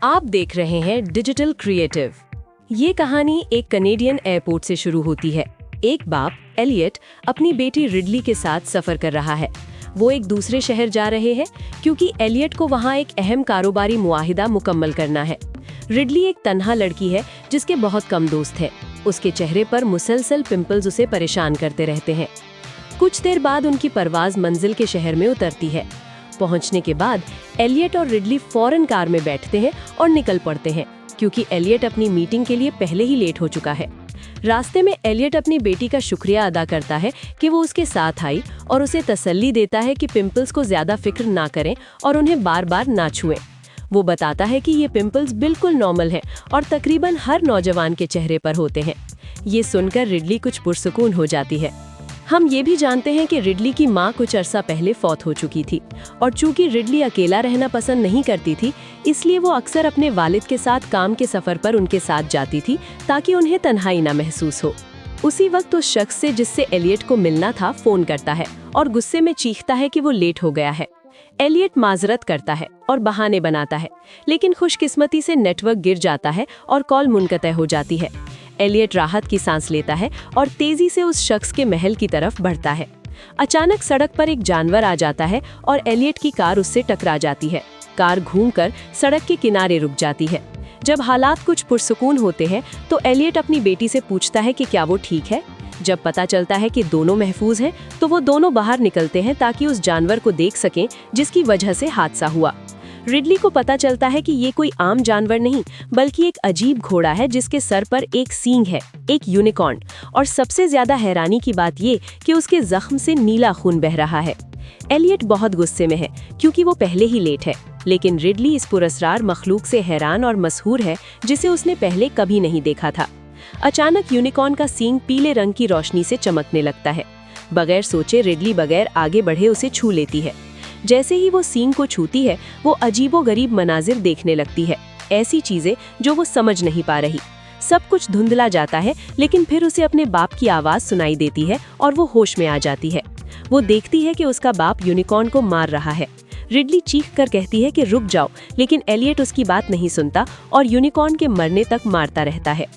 आप देख रहे हैं डिजिटल क्रिएटिव। ये कहानी एक कनेडियन एयरपोर्ट से शुरू होती है। एक बाप एलियट अपनी बेटी रिडली के साथ सफर कर रहा है। वो एक दूसरे शहर जा रहे हैं क्योंकि एलियट को वहाँ एक अहम कारोबारी मुआहिदा मुकम्मल करना है। रिडली एक तन्हा लड़की है जिसके बहुत कम दोस्त हैं। उसके चेहरे पर मुसलसल पिंपल्स उसे परेशान करते रहते हैं। कुछ देर बाद उनकी परवाज मंजिल के शहर में उतरती है। पहुंचने के बाद एलियट और रिडली फौरन कार में बैठते हैं और निकल पड़ते हैं क्योंकि एलियट अपनी मीटिंग के लिए पहले ही लेट हो चुका है। रास्ते में एलियट अपनी बेटी का शुक्रिया अदा करता है कि वो उसके साथ आई और उसे तसल्ली देता है कि पिंपल्स को ज्यादा फिक्र ना करें और उन्हें बार बार ना छुएं। वो बताता है कि ये पिंपल्स बिल्कुल नॉर्मल हैं और तकरीबन हर नौजवान के चेहरे पर होते हैं। ये सुनकर रिडली कुछ पुरसुकून हो जाती है। हम ये भी जानते हैं कि रिडली की माँ कुछ अरसा पहले फौत हो चुकी थी और चूंकि रिडली अकेला रहना पसंद नहीं करती थी, इसलिए वो अक्सर अपने वालिद के साथ काम के सफर पर उनके साथ जाती थी ताकि उन्हें तन्हाई ना महसूस हो। उसी वक्त उस शख्स से जिससे एलियट को मिलना था फोन करता है और गुस्से में चीखता है कि वो लेट हो गया है। एलियट माजरत करता है और बहाने बनाता है, लेकिन खुशकिस्मती से नेटवर्क गिर जाता है और कॉल मुनक़तअ हो जाती है। एलियट राहत की सांस लेता है और तेजी से उस शख्स के महल की तरफ बढ़ता है। अचानक सड़क पर एक जानवर आ जाता है और एलियट की कार उससे टकरा जाती है। कार घूमकर सड़क के किनारे रुक जाती है। जब हालात कुछ पुरसुकून होते हैं तो एलियट अपनी बेटी से पूछता है कि क्या वो ठीक है। जब पता चलता है कि दोनों महफूज हैं तो वो दोनों बाहर निकलते हैं ताकि उस जानवर को देख सकें जिसकी वजह से हादसा हुआ। रिडली को पता चलता है कि ये कोई आम जानवर नहीं बल्कि एक अजीब घोड़ा है जिसके सर पर एक सींग है, एक यूनिकॉर्न। और सबसे ज्यादा हैरानी की बात ये कि उसके जख्म से नीला खून बह रहा है। एलियट बहुत गुस्से में है क्योंकि वो पहले ही लेट है, लेकिन रिडली इस पुरस्कार मखलूक से हैरान और मशहूर है जिसे उसने पहले कभी नहीं देखा था। अचानक यूनिकॉर्न का सींग पीले रंग की रोशनी से चमकने लगता है। बगैर सोचे रिडली बगैर आगे बढ़े उसे छू लेती है। जैसे ही वो सींग को छूती है वो अजीबोगरीब मनाजिर देखने लगती है, ऐसी चीजें जो वो समझ नहीं पा रही। सब कुछ धुंधला जाता है, लेकिन फिर उसे अपने बाप की आवाज सुनाई देती है और वो होश में आ जाती है। वो देखती है कि उसका बाप यूनिकॉर्न को मार रहा है। रिडली चीख कर कहती है कि रुक जाओ, लेकिन एलियट उसकी बात नहीं सुनता और यूनिकॉर्न के मरने तक मारता रहता है।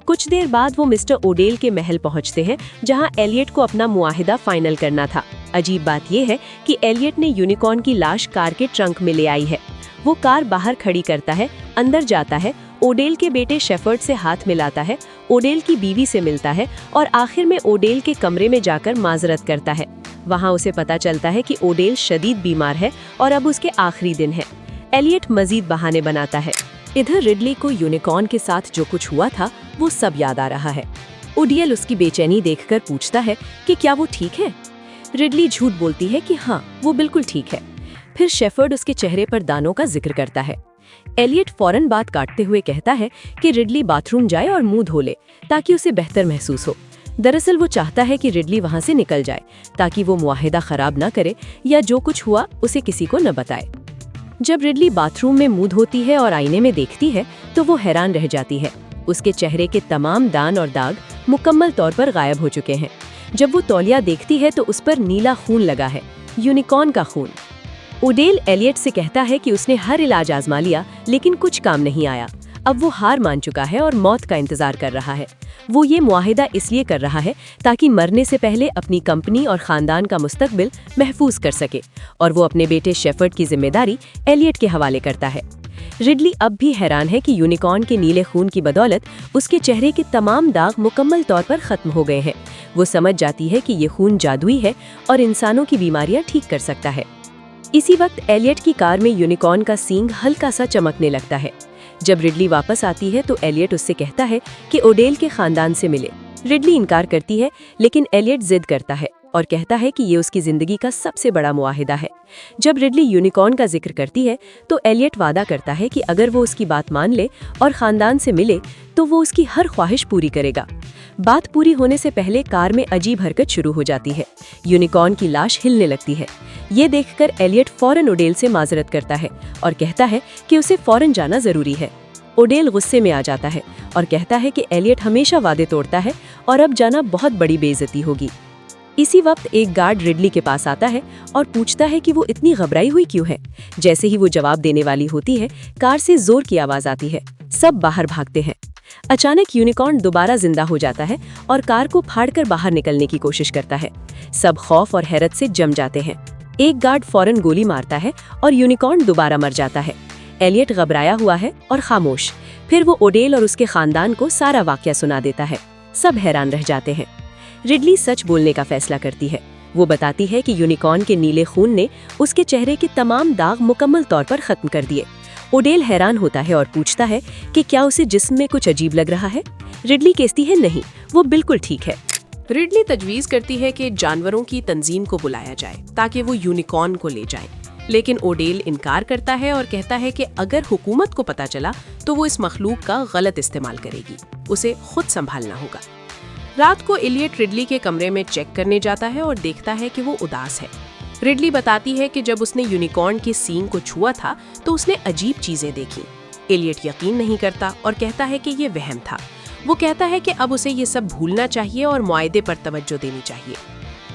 कुछ देर बाद वो मिस्टर ओडेल के महल पहुंचते हैं जहां एलियट को अपना मुआहिदा फाइनल करना था। अजीब बात यह है कि एलियट ने यूनिकॉर्न की लाश कार के ट्रंक में ले आई है। वो कार बाहर खड़ी करता है, अंदर जाता है, ओडेल के बेटे शेफर्ड से हाथ मिलाता है, ओडेल की बीवी से मिलता है और आखिर में ओडेल के कमरे में जाकर माजरत करता है। वहाँ उसे पता चलता है कि ओडेल शदीद बीमार है और अब उसके आखिरी दिन है। एलियट मजीद बहाने बनाता है। इधर रिडली को यूनिकॉर्न के साथ जो कुछ हुआ था वो सब याद आ रहा है। ओडेल उसकी बेचैनी देखकर पूछता है कि क्या वो ठीक है। रिडली झूठ बोलती है कि हाँ, वो बिल्कुल ठीक है। फिर शेफर्ड उसके चेहरे पर दानों का जिक्र करता है। एलियट फौरन बात काटते हुए कहता है कि रिडली बाथरूम जाए और मुंह धो ले ताकि उसे बेहतर महसूस हो। दरअसल वो चाहता है कि रिडली वहां से निकल जाए ताकि वो मुआहिदा खराब ना करे या जो कुछ हुआ उसे किसी को न बताए। जब रिडली बाथरूम में मुंह धोती है और आईने में देखती है तो वो हैरान रह जाती है। उसके चेहरे के तमाम दान और दाग मुकम्मल तौर पर गायब हो चुके हैं। जब वो तौलिया देखती है तो उस पर नीला खून लगा है, यूनिकॉर्न का खून। ओडेल एलियट से कहता है कि उसने हर इलाज आजमा लिया लेकिन कुछ काम नहीं आया। अब वो हार मान चुका है और मौत का इंतजार कर रहा है। वो ये मुआहिदा इसलिए कर रहा है ताकि मरने से पहले अपनी कंपनी और खानदान का मुस्तकबिल महफूज कर सके और वो अपने बेटे शेफर्ड की जिम्मेदारी एलियट के हवाले करता है। रिडली अब भी हैरान है कि यूनिकॉर्न के नीले खून की बदौलत उसके चेहरे के तमाम दाग मुकम्मल तौर पर खत्म हो गए हैं। वो समझ जाती है कि ये खून जादुई है और इंसानों की बीमारियां ठीक कर सकता है। इसी वक्त एलियट की कार में यूनिकॉर्न का सींग हल्का सा चमकने लगता है। जब रिडली वापस आती है तो एलियट उससे कहता है कि ओडेल के खानदान से मिले। रिडली इनकार करती है, लेकिन एलियट जिद करता है और कहता है कि ये उसकी जिंदगी का सबसे बड़ा मुआहिदा है। जब रिडली यूनिकॉर्न का जिक्र करती है तो एलियट वादा करता है कि अगर वो उसकी बात मान ले और खानदान से मिले तो वो उसकी हर ख्वाहिश पूरी करेगा। बात पूरी होने से पहले कार में अजीब हरकत शुरू हो जाती है। यूनिकॉर्न की लाश हिलने लगती है। ये देखकर एलियट फौरन ओडेल से माजरत करता है और कहता है कि उसे फौरन जाना जरूरी है। ओडेल गुस्से में आ जाता है और कहता है कि एलियट हमेशा वादे तोड़ता है और अब जाना बहुत बड़ी बेइज्जती होगी। इसी वक्त एक गार्ड रिडली के पास आता है और पूछता है कि वो इतनी घबराई हुई क्यों है। जैसे ही वो जवाब देने वाली होती है, कार से जोर की आवाज आती है। सब बाहर भागते हैं। अचानक यूनिकॉर्न दोबारा जिंदा हो जाता है और कार को फाड़कर बाहर निकलने की कोशिश करता है। सब खौफ और हैरत से जम जाते हैं। एक गार्ड फौरन गोली मारता है और यूनिकॉर्न दोबारा मर जाता है। एलियट घबराया हुआ है और खामोश। फिर वो ओडेल और उसके खानदान को सारा वाकया सुना देता है। सब हैरान रह जाते हैं। रिडली सच बोलने का फैसला करती है। वो बताती है कि यूनिकॉर्न के नीले खून ने उसके चेहरे के तमाम दाग मुकम्मल तौर पर खत्म कर दिए। ओडेल हैरान होता है और पूछता है कि क्या उसे जिस्म में कुछ अजीब लग रहा है। रिडली कहती है नहीं, वो बिल्कुल ठीक है। रिडली तजवीज़ करती है कि जानवरों की तंजीम को बुलाया जाए ताकि वो यूनिकॉर्न को ले जाए, लेकिन ओडेल इनकार करता है और कहता है कि अगर हुकूमत को पता चला तो वो इस मखलूक का गलत इस्तेमाल करेगी। उसे खुद संभालना होगा। रात को एलियट रिडली के कमरे में चेक करने जाता है और देखता है कि वो उदास है। रिडली बताती है कि जब उसने यूनिकॉर्न के सींग को छुआ था तो उसने अजीब चीजें देखी। एलियट यकीन नहीं करता और कहता है कि ये वहम था। वो कहता है कि अब उसे ये सब भूलना चाहिए और मुआयदे पर तवज्जो देनी चाहिए।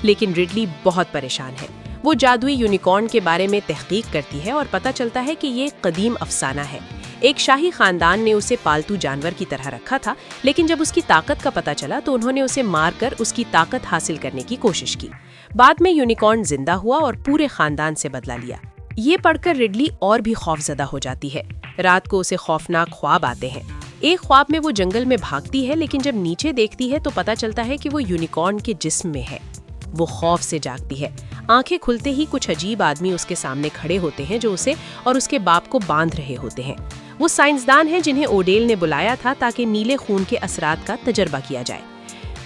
लेकिन रिडली बहुत परेशान है। वो जादुई यूनिकॉर्न के बारे में तहकीक करती है और पता चलता है कि ये कदीम अफसाना है। एक शाही खानदान ने उसे पालतू जानवर की तरह रखा था, लेकिन जब उसकी ताकत का पता चला तो उन्होंने उसे मारकर उसकी ताकत हासिल करने की कोशिश की। बाद में यूनिकॉर्न जिंदा हुआ और पूरे खानदान से बदला लिया। ये पढ़कर रिडली और भी खौफजदा हो जाती है। रात को उसे खौफनाक ख्वाब आते हैं। एक ख्वाब में वो जंगल में भागती है, लेकिन जब नीचे देखती है तो पता चलता है कि वो यूनिकॉर्न के जिस्म में है। वो खौफ से जागती है। आंखें खुलते ही कुछ अजीब आदमी उसके सामने खड़े होते हैं जो उसे और उसके बाप को बांध रहे होते हैं। वो साइंसदान हैं जिन्हें ओडेल ने बुलाया था ताकि नीले खून के असरात का तजर्बा किया जाए।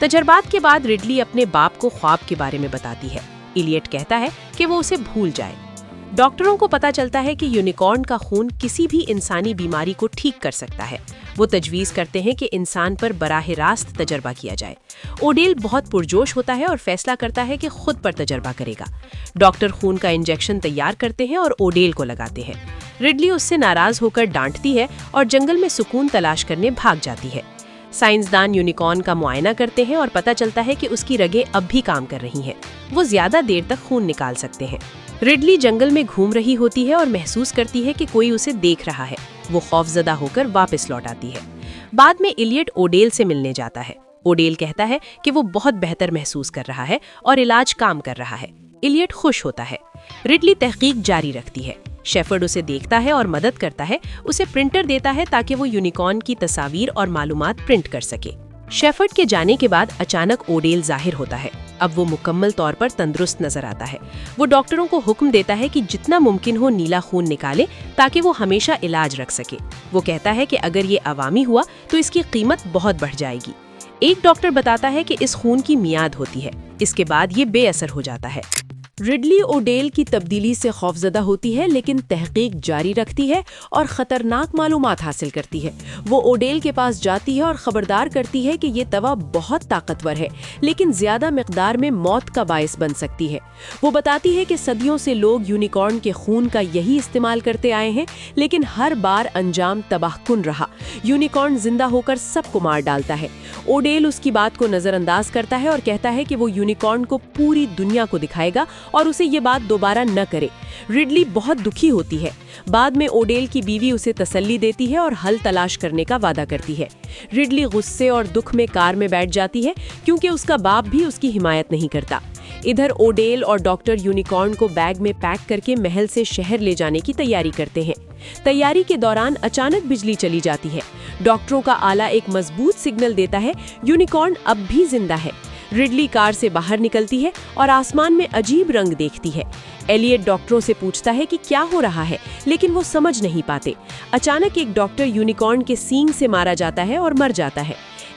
तजर्बात के बाद रिडली अपने बाप को ख्वाब के बारे में बताती है। एलियट कहता है कि वो उसे भूल जाए। डॉक्टरों को पता चलता है कि यूनिकॉर्न का खून किसी भी इंसानी बीमारी को ठीक कर सकता है। वो तजवीज करते हैं कि इंसान पर बराह रास्त तजर्बा किया जाए। ओडेल बहुत पुरजोश होता है और फैसला करता है कि खुद पर तजर्बा करेगा। डॉक्टर खून का इंजेक्शन तैयार करते हैं और ओडेल को लगाते हैं। रिडली उससे नाराज होकर डांटती है और जंगल में सुकून तलाश करने भाग जाती है। साइंसदान यूनिकॉर्न का मुआयना करते हैं और पता चलता है कि उसकी रगें अब भी काम कर रही हैं। वो ज्यादा देर तक खून निकाल सकते हैं। रिडली जंगल में घूम रही होती है और महसूस करती है कि कोई उसे देख रहा है। वो खौफजदा होकर वापस लौट आती है। बाद में एलियट ओडेल से मिलने जाता है। ओडेल कहता है कि वो बहुत बेहतर महसूस कर रहा है और इलाज काम कर रहा है। एलियट खुश होता है। रिडली तहकीक जारी रखती है। शेफर्ड उसे देखता है और मदद करता है। उसे प्रिंटर देता है ताकि वो यूनिकॉर्न की तस्वीर और मालूमात प्रिंट कर सके। शेफर्ड के जाने के बाद अचानक ओडेल जाहिर होता है। अब वो मुकम्मल तौर पर तंदुरुस्त नजर आता है। वो डॉक्टरों को हुक्म देता है कि जितना मुमकिन हो नीला खून निकाले ताकि वो हमेशा इलाज रख सके। वो कहता है कि अगर ये अवामी हुआ तो इसकी कीमत बहुत बढ़ जाएगी। एक डॉक्टर बताता है कि इस खून की मियाद होती है, इसके बाद ये बेअसर हो जाता है। रिडली ओडेल की तब्दीली से खौफजदा होती है, लेकिन तहकीक जारी रखती है और खतरनाक मालूमात हासिल करती है। वो ओडेल के पास जाती है और खबरदार करती है कि ये दवा बहुत ताकतवर है, लेकिन ज्यादा मिकदार में मौत का बायस बन सकती है। वो बताती है कि सदियों से लोग यूनिकॉर्न के खून का यही इस्तेमाल करते आए हैं, लेकिन हर बार अंजाम तबाहकुन रहा। यूनिकॉर्न जिंदा होकर सबको मार डालता है। ओडेल उसकी बात को नजरअंदाज करता है और कहता है कि वो यूनिकॉर्न को पूरी दुनिया को दिखाएगा और उसे ये बात दोबारा न करे। रिडली बहुत दुखी होती है। बाद में ओडेल की बीवी उसे तसल्ली देती है और हल तलाश करने का वादा करती है। रिडली गुस्से और दुख में कार में बैठ जाती है क्योंकि उसका बाप भी उसकी हिमायत नहीं करता। इधर ओडेल और डॉक्टर यूनिकॉर्न को बैग में पैक करके महल से शहर ले जाने की तैयारी करते हैं। तैयारी के दौरान अचानक बिजली चली जाती है। डॉक्टरों का आला एक मजबूत सिग्नल देता है यूनिकॉर्न अब भी जिंदा है। रिडली कार से बाहर निकलती है और आसमान में अजीब रंग देखती है। एलियट डॉक्टरों से पूछता है कि क्या हो रहा है, लेकिन वो समझ नहीं पाते। अचानक एक डॉक्टर यूनिकॉर्न के सींग से मारा जाता है और मर जाता है।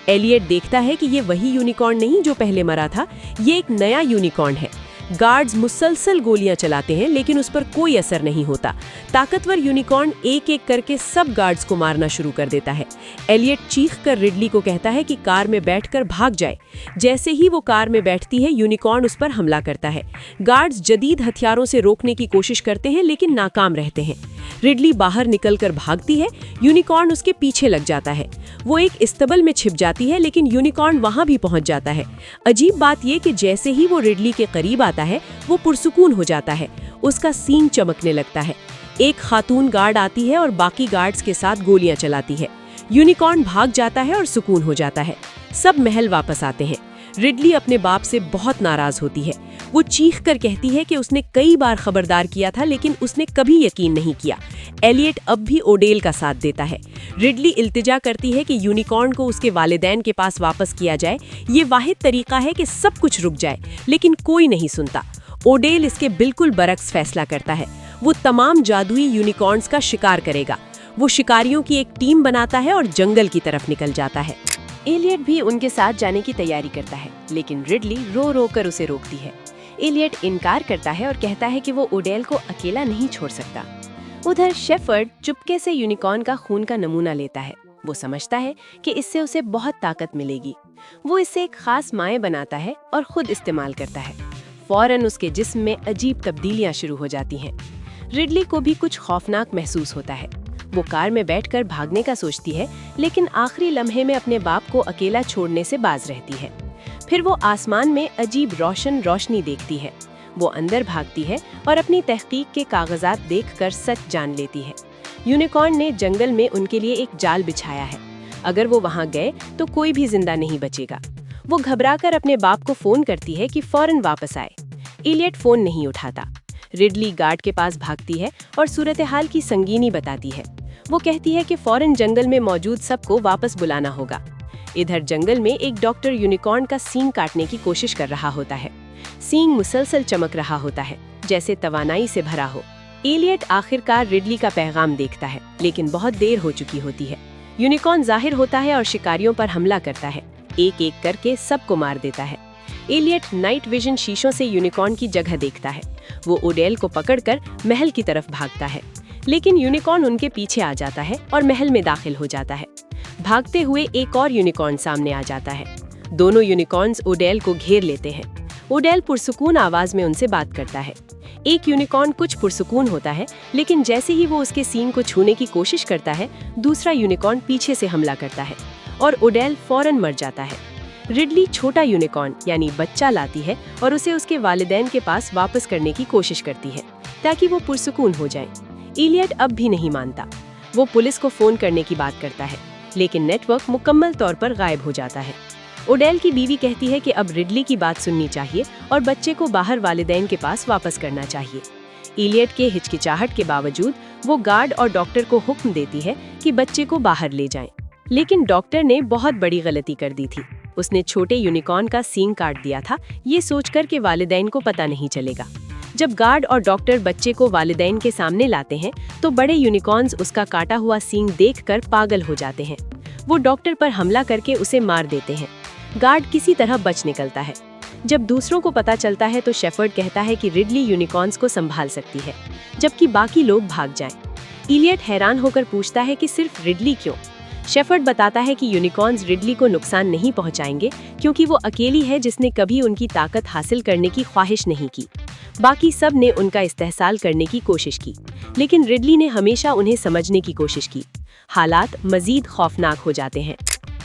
एलियट देखता है कि ये वही यूनिकॉर्न नहीं जो पहले मरा था, ये एक नया यूनिकॉर्न है। गार्ड्स मुसलसल गोलियां चलाते हैं लेकिन उस पर कोई असर नहीं होता। ताकतवर यूनिकॉर्न एक एक करके सब गार्ड्स को मारना शुरू कर देता है। एलियट चीखकर रिडली को कहता है कि कार में बैठकर भाग जाए। जैसे ही वो कार में बैठती है, यूनिकॉर्न उस पर हमला करता है। गार्ड्स जदीद हथियारों से रोकने की कोशिश करते हैं लेकिन नाकाम रहते हैं। रिडली बाहर निकलकर भागती है, यूनिकॉर्न उसके पीछे लग जाता है। वो एक इस्तबल में छिप जाती है लेकिन यूनिकॉर्न वहां भी पहुंच जाता है। अजीब बात ये कि जैसे ही वो रिडली के करीब आता है, वो पुरसुकून हो जाता है। उसका सींग चमकने लगता है। एक खातून गार्ड आती है और बाकी गार्ड्स के साथ गोलियां चलाती है। यूनिकॉर्न भाग जाता है और सुकून हो जाता है। सब महल वापस आते हैं। रिडली अपने बाप से बहुत नाराज होती है। वो चीख कर कहती है कि उसने कई बार खबरदार किया था लेकिन उसने कभी यकीन नहीं किया। एलियट अब भी ओडेल का साथ देता है। रिडली इल्तिजा करती है कि यूनिकॉर्न को उसके वालिदैन के पास वापस किया जाए। ये वाहिद तरीका है कि सब कुछ रुक जाए, लेकिन कोई नहीं सुनता। ओडेल इसके बिल्कुल बरक्स फैसला करता है। वो तमाम जादुई यूनिकॉर्न्स का शिकार करेगा। वो शिकारियों की एक टीम बनाता है और जंगल की तरफ निकल जाता है। एलियट भी उनके साथ जाने की तैयारी करता है लेकिन रिडली रो रो कर उसे रोकती है। एलियट इनकार करता है और कहता है कि वो ओडेल को अकेला नहीं छोड़ सकता। उधर शेफर्ड चुपके से यूनिकॉर्न का खून का नमूना लेता है। वो समझता है कि इससे उसे बहुत ताकत मिलेगी। वो इससे एक खास माए बनाता है और खुद इस्तेमाल करता है। फौरन उसके जिस्म में अजीब तब्दीलियां शुरू हो जाती हैं। रिडली को भी कुछ खौफनाक महसूस होता है। वो कार में बैठकर भागने का सोचती है लेकिन आखिरी लम्हे में अपने बाप को अकेला छोड़ने से बाज रहती है। फिर वो आसमान में अजीब रोशनी देखती है। वो अंदर भागती है और अपनी तहकीक के कागजात देखकर सच जान लेती है। यूनिकॉर्न ने जंगल में उनके लिए एक जाल बिछाया है। अगर वो वहां गए तो कोई भी जिंदा नहीं बचेगा। वो घबराकर अपने बाप को फोन करती है कि फौरन वापस आए। एलियट फोन नहीं उठाता। रिडली गार्ड के पास भागती है और सूरत हाल की संगीनी बताती है। वो कहती है कि फौरन जंगल में मौजूद सबको वापस बुलाना होगा। इधर जंगल में एक डॉक्टर यूनिकॉर्न का सींग काटने की कोशिश कर रहा होता है। सींग मुसलसल चमक रहा होता है, जैसे तवानाई से भरा हो। एलियट आखिरकार रिडली का पैगाम देखता है, लेकिन बहुत देर हो चुकी होती है। यूनिकॉर्न जाहिर होता है और शिकारियों पर हमला करता है। एक एक करके सबको मार देता है। एलियट नाइट विजन शीशों से यूनिकॉर्न की जगह देखता है। वो ओडेल को पकड़कर महल की तरफ भागता है, लेकिन यूनिकॉर्न उनके पीछे आ जाता है और महल में दाखिल हो जाता है। भागते हुए एक और यूनिकॉर्न सामने आ जाता है। दोनों यूनिकॉर्न्स ओडेल को घेर लेते हैं। ओडेल पुरसुकून आवाज में उनसे बात करता है। एक यूनिकॉर्न कुछ पुरसुकून होता है, लेकिन जैसे ही वो उसके सींग को छूने की कोशिश करता है, दूसरा यूनिकॉर्न पीछे से हमला करता है और ओडेल फौरन मर जाता है। रिडली छोटा यूनिकॉर्न यानी बच्चा लाती है और उसे उसके वालिदैन के पास वापस करने की कोशिश करती है ताकि वो पुरसुकून हो जाए। एलियट अब भी नहीं मानता। वो पुलिस को फोन करने की बात करता है, लेकिन नेटवर्क मुकम्मल तौर पर गायब हो जाता है। ओडेल की बीवी कहती है कि अब रिडली की बात सुननी चाहिए और बच्चे को बाहर वालिदैन के पास वापस करना चाहिए। एलियट के हिचकिचाहट के बावजूद वो गार्ड और डॉक्टर को हुक्म देती है कि बच्चे को बाहर ले जाएं। लेकिन डॉक्टर ने बहुत बड़ी गलती कर दी थी। उसने छोटे यूनिकॉर्न का सींग काट दिया था, ये सोचकर कि वालिदैन को पता नहीं चलेगा। जब गार्ड और डॉक्टर बच्चे को वालिदैन के सामने लाते हैं तो बड़े यूनिकॉर्न्स उसका काटा हुआ सींग देखकर पागल हो जाते हैं। वो डॉक्टर पर हमला करके उसे मार देते हैं। गार्ड किसी तरह बच निकलता है। जब दूसरों को पता चलता है तो शेफर्ड कहता है कि रिडली यूनिकॉर्न्स को संभाल सकती है, जबकि बाकी लोग भाग जाएं। एलियट हैरान होकर पूछता है कि सिर्फ रिडली क्यों? शेफर्ड बताता है कि यूनिकॉर्न्स रिडली को नुकसान नहीं पहुंचाएंगे क्योंकि वो अकेली है जिसने कभी उनकी ताकत हासिल करने की ख्वाहिश नहीं की। बाकी सब ने उनका इस्तेहसाल करने की कोशिश की, लेकिन रिडली ने हमेशा उन्हें समझने की कोशिश की। हालात मजीद खौफनाक हो जाते हैं।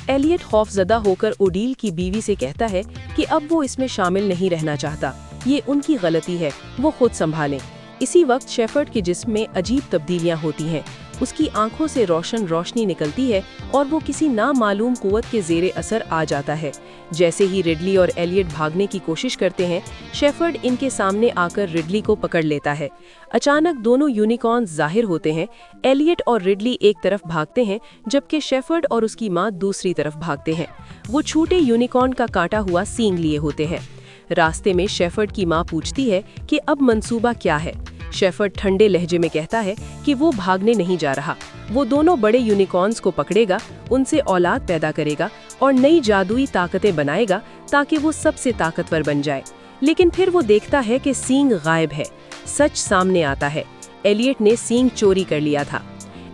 एलियट खौफजदा होकर ओडील की बीवी से कहता है कि अब वो इसमें शामिल नहीं रहना चाहता। ये उनकी गलती है, वो खुद संभालें। इसी वक्त शेफर्ड के जिस्म में अजीब तब्दीलियां होती हैं। उसकी आंखों से रोशनी निकलती है और वो किसी नामालूम कुव्वत के ज़ेरे असर आ जाता है। जैसे ही रिडली और एलियट भागने की कोशिश करते हैं, शेफर्ड इनके सामने आकर रिडली को पकड़ लेता है। अचानक दोनों यूनिकॉर्न्स जाहिर होते हैं। एलियट और रिडली एक तरफ भागते हैं, जबकि शेफर्ड और उसकी माँ दूसरी तरफ भागते हैं। वो छोटे यूनिकॉर्न का काटा हुआ सींग लिए होते हैं। रास्ते में शेफर्ड की माँ पूछती है कि अब मंसूबा क्या है। शेफर्ड ठंडे लहजे में कहता है कि वो भागने नहीं जा रहा। वो दोनों बड़े यूनिकॉर्न्स को पकड़ेगा, उनसे औलाद पैदा करेगा और नई जादुई ताकतें बनाएगा ताकि वो सबसे ताकतवर बन जाए। लेकिन फिर वो देखता है कि सींग गायब है। सच सामने आता है, एलियट ने सींग चोरी कर लिया था।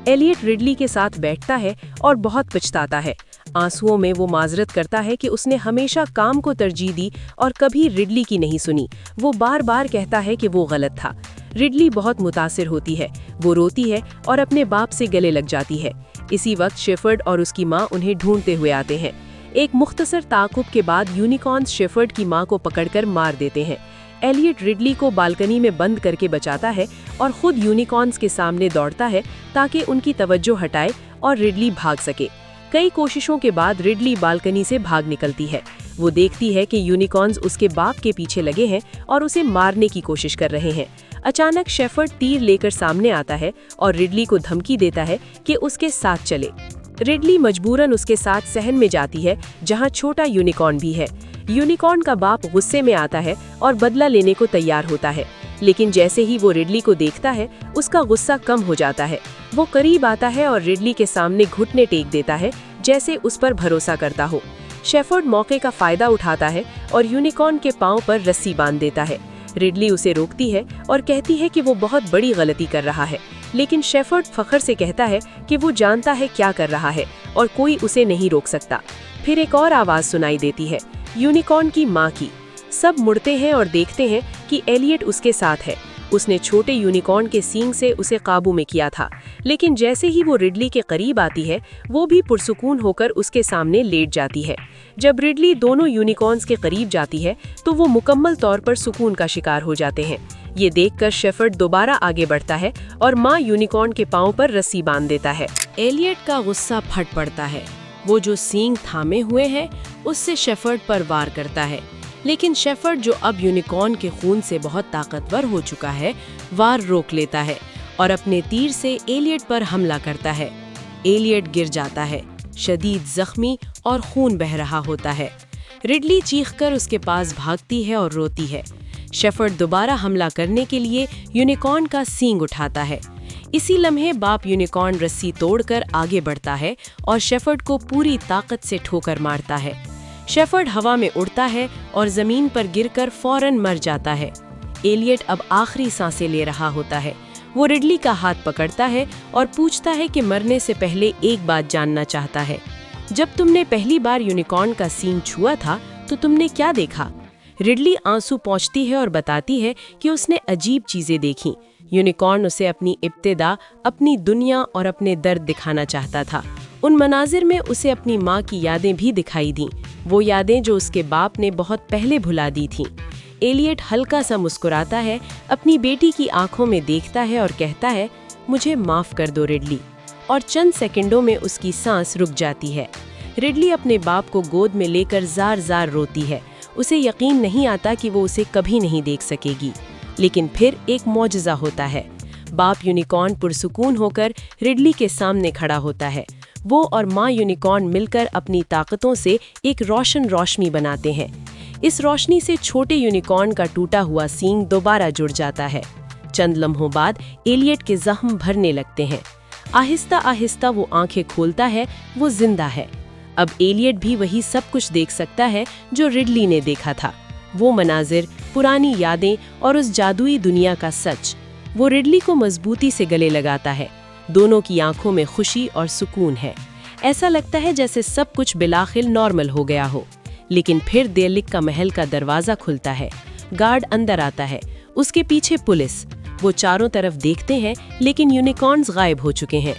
एलियट रिडली के साथ बैठता है और बहुत पछताता है। आंसुओं में वो माजरत करता है कि उसने हमेशा काम को तरजीह दी और कभी रिडली की नहीं सुनी। वो बार बार कहता है कि वो गलत था। रिडली बहुत मुतासिर होती है, वो रोती है और अपने बाप से गले लग जाती है। इसी वक्त शेफर्ड और उसकी माँ उन्हें ढूंढते हुए आते हैं। एक मुख्तसर ताक़ुब के बाद यूनिकॉर्न्स शेफर्ड की माँ को पकड़कर मार देते हैं। एलियट रिडली को बालकनी में बंद करके बचाता है और खुद यूनिकॉर्न्स के सामने दौड़ता है ताकि उनकी तवज्जो हटाए और रिडली भाग सके। कई कोशिशों के बाद रिडली बालकनी से भाग निकलती है। वो देखती है कि यूनिकॉर्न्स उसके बाप के पीछे लगे हैं और उसे मारने की कोशिश कर रहे हैं। अचानक शेफर्ड तीर लेकर सामने आता है और रिडली को धमकी देता है कि उसके साथ चले। रिडली मजबूरन उसके साथ सहन में जाती है, जहां छोटा यूनिकॉर्न भी है। यूनिकॉर्न का बाप गुस्से में आता है और बदला लेने को तैयार होता है, लेकिन जैसे ही वो रिडली को देखता है उसका गुस्सा कम हो जाता है। वो करीब आता है और रिडली के सामने घुटने टेक देता है, जैसे उस पर भरोसा करता हो। शेफर्ड मौके का फायदा उठाता है और यूनिकॉर्न के पांव पर रस्सी बांध देता है। रिडली उसे रोकती है और कहती है कि वो बहुत बड़ी गलती कर रहा है, लेकिन शेफर्ड फख्र से कहता है कि वो जानता है क्या कर रहा है और कोई उसे नहीं रोक सकता। फिर एक और आवाज़ सुनाई देती है, यूनिकॉर्न की माँ की। सब मुड़ते हैं और देखते हैं कि एलियट उसके साथ है। उसने छोटे यूनिकॉर्न के सींग से उसे काबू में किया था, लेकिन जैसे ही वो रिडली के करीब आती है वो भी पुरसुकून होकर उसके सामने लेट जाती है। जब रिडली दोनों यूनिकॉर्न्स के करीब जाती है तो वो मुकम्मल तौर पर सुकून का शिकार हो जाते हैं। ये देखकर शेफर्ड दोबारा आगे बढ़ता है और माँ यूनिकॉर्न के पांव पर रस्सी बांध देता है। एलियट का गुस्सा फट पड़ता है। वो जो सींग थामे हुए हैं उससे शेफर्ड पर वार करता है, लेकिन शेफर्ड जो अब यूनिकॉर्न के खून से बहुत ताकतवर हो चुका है, वार रोक लेता है और अपने तीर से एलियट पर हमला करता है। एलियट गिर जाता है, शदीद जख्मी और खून बह रहा होता है। रिडली चीखकर उसके पास भागती है और रोती है। शेफर्ड दोबारा हमला करने के लिए यूनिकॉर्न का सींग उठाता है। इसी लम्हे बाप यूनिकॉर्न रस्सी तोड़कर आगे बढ़ता है और शेफर्ड को पूरी ताकत से ठोकर मारता है। शेफर्ड हवा में उड़ता है और जमीन पर गिरकर फौरन मर जाता है। एलियट अब आखिरी सांसें ले रहा होता है। वो रिडली का हाथ पकड़ता है और पूछता है कि मरने से पहले एक बात जानना चाहता है। जब तुमने पहली बार यूनिकॉर्न का सींग छुआ था तो तुमने क्या देखा? रिडली आंसू पोंछती है और बताती है कि उसने अजीब चीजें देखीं। यूनिकॉर्न उसे अपनी इब्तिदा, अपनी दुनिया और अपने दर्द दिखाना चाहता था। उन मनाजिर में उसे अपनी माँ की यादें भी दिखाई दीं, वो यादें जो उसके बाप ने बहुत पहले भुला दी थीं। एलियट हल्का सा मुस्कुराता है, अपनी बेटी की आंखों में देखता है और कहता है, मुझे माफ़ कर दो रिडली। और चंद सेकंडों में उसकी सांस रुक जाती है। रिडली अपने बाप को गोद में लेकर जार जार रोती है। उसे यकीन नहीं आता कि वो उसे कभी नहीं देख सकेगी। लेकिन फिर एक मौजज़ा होता है। बाप यूनिकॉर्न पुरसुकून होकर रिडली के सामने खड़ा होता है। वो और माँ यूनिकॉर्न मिलकर अपनी ताकतों से एक रोशन रोशनी बनाते हैं। इस रोशनी से छोटे यूनिकॉर्न का टूटा हुआ सींग दोबारा जुड़ जाता है। चंद लम्हों बाद एलियट के जख्म भरने लगते हैं। आहिस्ता आहिस्ता वो आंखें खोलता है, वो जिंदा है। अब एलियट भी वही सब कुछ देख सकता है जो रिडली ने देखा था। वो मनाजिर, पुरानी यादें और उस जादुई दुनिया का सच। वो रिडली को मजबूती से गले लगाता है। दोनों की आंखों में खुशी और सुकून है। ऐसा लगता है जैसे सब कुछ बिलाखिर नॉर्मल हो गया हो। लेकिन फिर देलिक का महल का दरवाज़ा खुलता है। गार्ड अंदर आता है, उसके पीछे पुलिस। वो चारों तरफ देखते हैं, लेकिन यूनिकॉर्न्स गायब हो चुके हैं।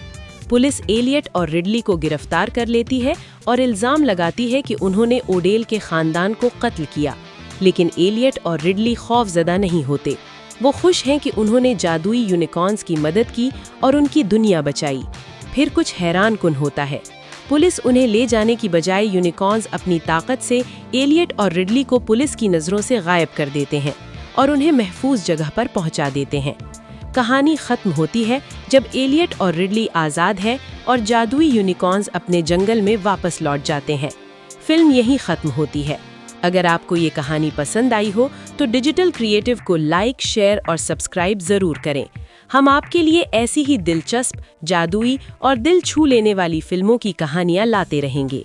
पुलिस एलियट और रिडली को गिरफ्तार कर लेती है और इल्ज़ाम लगाती है कि उन्होंने ओडेल के ख़ानदान को कत्ल किया। लेकिन एलियट और रिडली खौफज़दा नहीं होते। वो खुश हैं कि उन्होंने जादुई यूनिकॉर्न्स की मदद की और उनकी दुनिया बचाई। फिर कुछ हैरान कुन होता है। पुलिस उन्हें ले जाने की बजाय यूनिकॉर्न्स अपनी ताकत से एलियट और रिडली को पुलिस की नज़रों से गायब कर देते हैं और उन्हें महफूज जगह पर पहुंचा देते हैं। कहानी ख़त्म होती है जब एलियट और रिडली आज़ाद है और जादुई यूनिकॉर्न्स अपने जंगल में वापस लौट जाते हैं। फिल्म यहीं ख़त्म होती है। अगर आपको ये कहानी पसंद आई हो तो डिजिटल क्रिएटिव को लाइक, शेयर और सब्सक्राइब ज़रूर करें। हम आपके लिए ऐसी ही दिलचस्प, जादुई और दिल छू लेने वाली फिल्मों की कहानियाँ लाते रहेंगे।